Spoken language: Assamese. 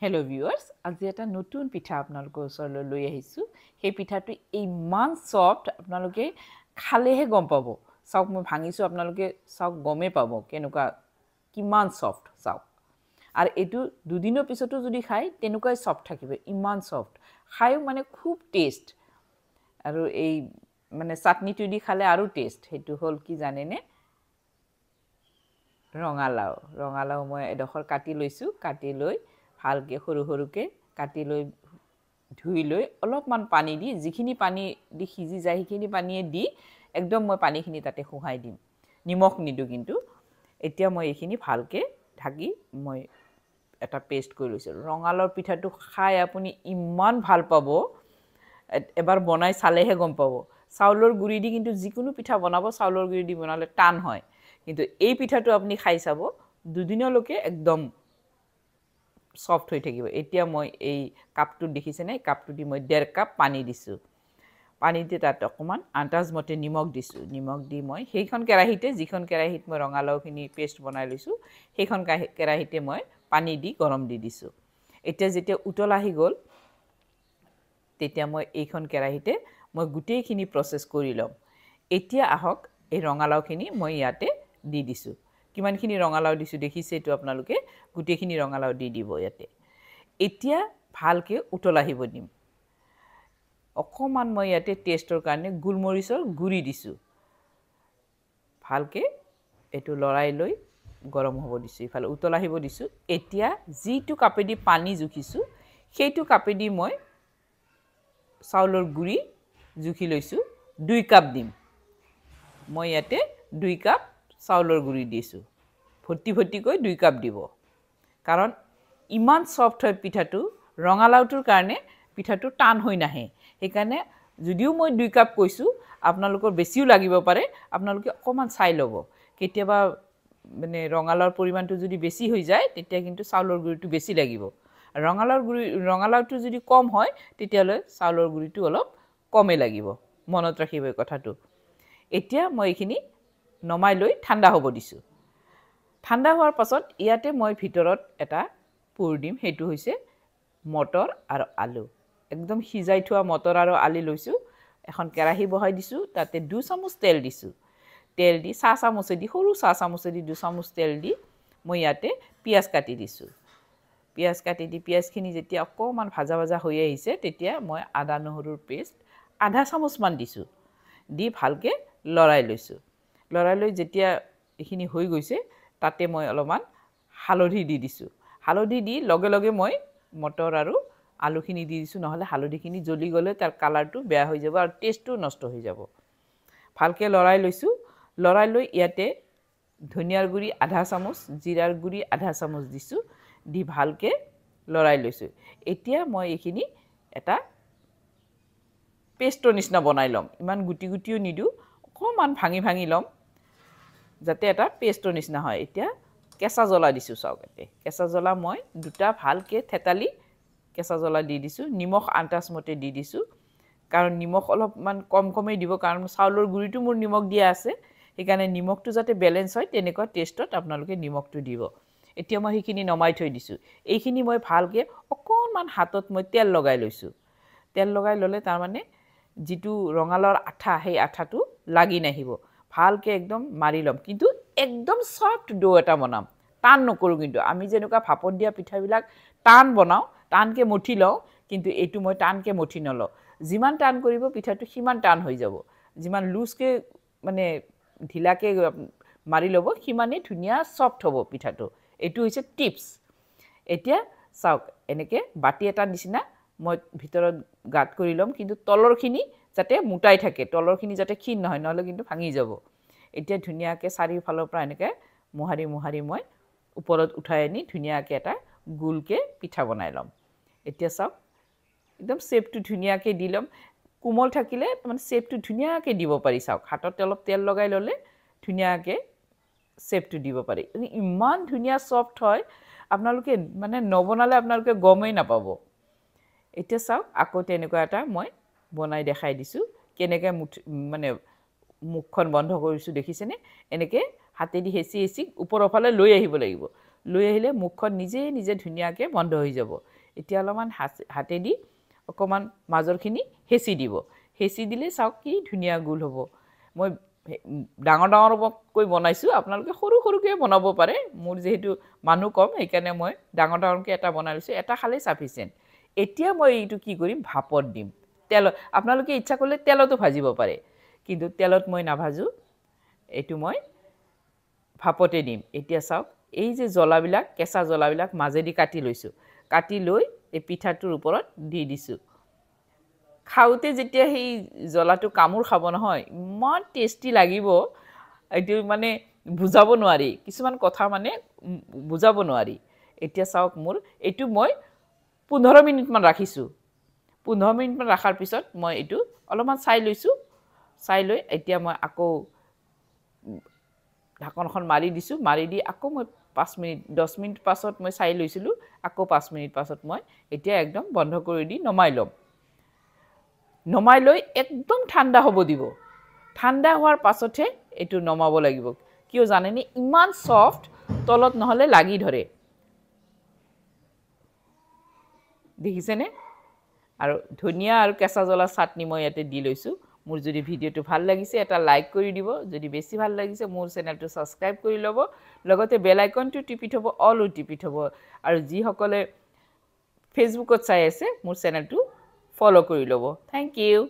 Hello viewers, আজি এটা নতুন পিঠা আপোনালোকৰ ওচৰলৈ লৈ আহিছো। সেই পিঠাটো ইমান সফট আপোনালোকে খালেহে গম পাব। চাওক মই ভাঙিছো আপোনালোকে চাওক গমে পাব কেনেকুৱা কিমান সফট চাওক। আৰু এটো দুদিনৰ পিছতো যদি খাই তেনেকুৱাই সফট থাকিব ইমান সফট। খাইও মানে খুব টেষ্ট। আৰু এই মানে চাটনিটো দি খালে আৰু টেষ্ট। হেতু হল কি জানেনে? ৰঙালাও মই এডখৰ কাটি লৈছো, কাটি লৈ ভালকে সৰু সৰুকে কাটি লৈ ধুই লৈ অলপমান পানী দি যিখিনি পানী দি সিজি যায় সেইখিনি পানীয়ে দি একদম মই পানীখিনি তাতে খুহাই দিম। নিমখ নিদু কিন্তু। এতিয়া মই এইখিনি ভালকে ঢাকি মই এটা পেষ্ট কৰি লৈছো। ৰঙালাওৰ পিঠাটো খাই আপুনি ইমান ভাল পাব। এবাৰ বনাই চালেহে গম পাব। চাউলৰ গুৰি দি কিন্তু যিকোনো পিঠা বনাব চাউলৰ গুৰি দি বনালে টান হয়। কিন্তু এই পিঠাটো আপুনি খাই চাব দুদিনলৈকে একদম সফট হৈ থাকিব। এতিয়া মই এই কাপটো দেখিছেনে? কাপটো দি মই 1.5 কাপ পানী দিছো। পানীতে তাত অকমান আন্দাজ মতে নিমখ দিছো। নিমখ দি মই সেইখন কেৰাহীতে যিখন কেৰাহীত মই ৰঙালাওখিনি পেষ্ট বনাই লৈছো সেইখন কেৰাহীতে মই পানী দি গৰম দি দিছো। এতিয়া যেতিয়া উতল আহি গল তেতিয়া মই এইখন কেৰাহীতে মই গুটেইখিনি প্ৰসেস কৰি লম। এতিয়া আহক এই ৰঙালাওখিনি মই ইয়াতে দি দিছো। কিমানখিনি ৰঙালাও দিছো দেখিছে এটো আপোনালোকে গুটেইখিনি ৰঙালাও দি দিব ইয়াতে। এতিয়া ভালকে উতল আহিব দিম। অকমান মই ইয়াতে টেষ্টৰ কাৰণে গুলমৰিচৰ গুৰি দিছো। ভালকে এটো লৰাই লৈ গৰম হ'ব দিছো। ইফালে উতল আহিব দিছো। এতিয়া যিটো কাপেদি পানী জুখিছো সেইটো কাপেদি মই চাউলৰ গুৰি জুখি লৈছো 2 কাপ দিম। মই ইয়াতে 2 কাপ চাউলৰ গুৰি দিছো। ভৰ্তি কৈ 2 কাপ দিব। কাৰণ ইমান সফট হয় পিঠাটো ৰঙালাওটোৰ কাৰণে পিঠাটো টান হৈ নাহে। সেইকাৰণে যদিও মই 2 কাপ কৈছো আপোনালোকৰ বেছিও লাগিব পাৰে। আপোনালোকে অকমান চাই লব। কেতিয়াবা মানে ৰঙালাওৰ পৰিমাণটো যদি বেছি হৈ যায় তেতিয়া কিন্তু চাউলৰ গুৰিটো বেছি লাগিব। ৰঙালাওটো যদি কম হয় তেতিয়ালৈ চাউলৰ গুৰিটো অলপ কমে লাগিব। মনত ৰাখিব এই কথাটো। এতিয়া মই এইখিনি নমাই লৈ ঠাণ্ডা হ'ব দিছো। ঠাণ্ডা হোৱাৰ পাছত ইয়াতে মই ভিতৰত এটা পুৰ দিম। হেতু হৈছে মটৰ আৰু আলু। একদম সিজাই থোৱা মটৰ আৰু আলু লৈছো। এখন কেৰাহী বহাই দিছো। তাতে 2 চামুচ তেল দিছো। তেল দি চাহ চামুচেদি সৰু চাহ চামুচেদি 2 চামুচ তেল দি মই ইয়াতে পিয়াজ কাটি দিছো। পিয়াজ কাটি দি পিয়াজখিনি যেতিয়া অকমান ভাজা হৈ আহিছে তেতিয়া মই আদা নহৰুৰ পেষ্ট আধা চামুচ মান দিছো। দি ভালকে লৰাই লৈছো। লৰাই লৈ যেতিয়া এইখিনি হৈ গৈছে তাতে মই অলপমান হালধি দি দিছো। হালধি দি লগে লগে মই মটৰ আৰু আলুখিনি দি দিছো। নহলে হালধিখিনি জ্বলি গলে তাৰ কালাৰটো বেয়া হৈ যাব আৰু টেষ্টটো নষ্ট হৈ যাব। ভালকে লৰাই লৈছো। লৰাই লৈ ইয়াতে ধনিয়াৰ গুৰি আধা চামুচ, জিৰাৰ গুৰি আধা চামুচ দিছো। দি ভালকে লৰাই লৈছো। এতিয়া মই এইখিনি এটা পেষ্টৰ নিচিনা বনাই লম। ইমান গুটিও নিদু। অকমান ভাঙি লম যাতে এটা পেষ্টৰ নিচিনা হয়। এতিয়া কেঁচা জ্বলা দিছো চাওক এতে। কেঁচা জ্বলা মই 2টা ভালকে থেতালি কেঁচা জ্বলা দি দিছো। নিমখ আন্দাজ মতে দি দিছো। কাৰণ নিমখ অলপমান কমে দিব কাৰণ চাউলৰ গুৰিটো মোৰ নিমখ দিয়া আছে। সেইকাৰণে নিমখটো যাতে বেলেন্স হয় তেনেকুৱা টেষ্টত আপোনালোকে নিমখটো দিব। এতিয়া মই সেইখিনি নমাই থৈ দিছো। এইখিনি মই ভালকে অকমান হাতত মই তেল লগাই লৈছো। তেল লগাই ললে তাৰ মানে যিটো ৰঙালাওৰ আঠা সেই আঠাটো লাগি নাহিব। ভালকে একদম মাৰি লম। কিন্তু একদম সফট ডো এটা বনাম। টান নকৰো কিন্তু। আমি যেনেকুৱা ভাপত দিয়া পিঠাবিলাক টান বনাও, টানকে মঠি লও, কিন্তু এইটো মই টানকে মঠি নলও। যিমান টান কৰিব পিঠাটো সিমান টান হৈ যাব। যিমান লুজকে মানে ঢিলাকে মাৰি লব সিমানেই ধুনীয়া সফট হ'ব পিঠাটো। এইটো হৈছে টিপস। এতিয়া চাওক এনেকে বাটি এটা নিচিনা মই ভিতৰত গাত কৰি লম। কিন্তু তলৰখিনি যাতে মুটাই থাকে। তলৰখিনি যাতে ক্ষীণ নহয় নহলে কিন্তু ভাঙি যাব। এতিয়া ধুনীয়াকে চাৰিওফালৰ পৰা এনেকে মোহাৰি মই ওপৰত উঠাই আনি ধুনীয়াকে এটা গোলকে পিঠা বনাই লম। এতিয়া চাওক একদম শেপটো ধুনীয়াকে দি লম। কোমল থাকিলে মানে শেপটো ধুনীয়াকে দিব পাৰি চাওক। হাতত অলপ তেল লগাই ললে ধুনীয়াকে শেপটো দিব পাৰি। ইমান ধুনীয়া সফট হয় আপোনালোকে মানে নবনালে আপোনালোকে গমেই নাপাব। এতিয়া চাওক আকৌ তেনেকুৱা এটা মই বনাই দেখাই দিছো। কেনেকে মানে মুখখন বন্ধ কৰিছো দেখিছেনে? এনেকে হাতেদি হেচি ওপৰৰ ফালে লৈ আহিব লাগিব। লৈ আহিলে মুখখন নিজে নিজে ধুনীয়াকৈ বন্ধ হৈ যাব এতিয়া অলপমান হাতেদি অকণমান মাজৰখিনি হেঁচি দিব হেঁচি দিলে চাওক কি ধুনীয়া গোল হ'ব মই ডাঙৰ ডাঙৰকৈ বনাইছোঁ আপোনালোকে সৰু সৰুকৈ বনাব পাৰে মোৰ যিহেতু মানুহ কম সেইকাৰণে মই ডাঙৰ ডাঙৰকৈ এটা বনাই লৈছোঁ এটা খালেই চাফিচিয়েণ্ট এতিয়া মই এইটো কি কৰিম ভাপত দিম তেলত আপোনালোকে ইচ্ছা কৰিলে তেলতো ভাজিব পাৰে কিন্তু তেলত মই নাভাজো এইটো মই ভাপতে দিম এতিয়া চাওক এই যে জ্বলাবিলাক কেঁচা জ্বলাবিলাক মাজেদি কাটি লৈছোঁ কাটি লৈ এই পিঠাটোৰ ওপৰত দি দিছোঁ খাওঁতে যেতিয়া সেই জ্বলাটো কামুৰ খাব নহয় ইমান টেষ্টি লাগিব এইটো মানে বুজাব নোৱাৰি কিছুমান কথা মানে বুজাব নোৱাৰি এতিয়া চাওক মোৰ এইটো মই 15 মিনিটমান ৰাখিছোঁ 15 মিনিটমান ৰাখাৰ পিছত মই এইটো অলপমান চাই লৈছোঁ চাই লৈ এতিয়া মই আকৌ ঢাকনখন মাৰি দিছোঁ মাৰি দি আকৌ মই 5 মিনিট 10 মিনিট পাছত মই চাই লৈছিলোঁ আকৌ 5 মিনিট পাছত মই এতিয়া একদম বন্ধ কৰি দি নমাই ল'ম নমাই লৈ একদম ঠাণ্ডা হ'ব দিব ঠাণ্ডা হোৱাৰ পাছতহে এইটো নমাব লাগিব কিয় জানেনে ইমান সফট তলত নহলে লাগি ধৰে দেখিছেনে আৰু ধনিয়া আৰু কেঁচা জ্বলা চাটনি মই ইয়াতে দি লৈছোঁ মোৰ যদি ভিডিওটো ভাল লাগিছে এটা লাইক কৰি দিব যদি বেছি ভাল লাগিছে মোৰ চেনেলটো সাবস্ক্ৰাইব কৰি ল'ব লগতে বেল আইকনটো টিপি থব অল টিপি থব আৰু যি সকলে ফেসবুকত চাই আছে মোৰ চেনেলটো ফলো কৰি ল'ব থ্যাংক ইউ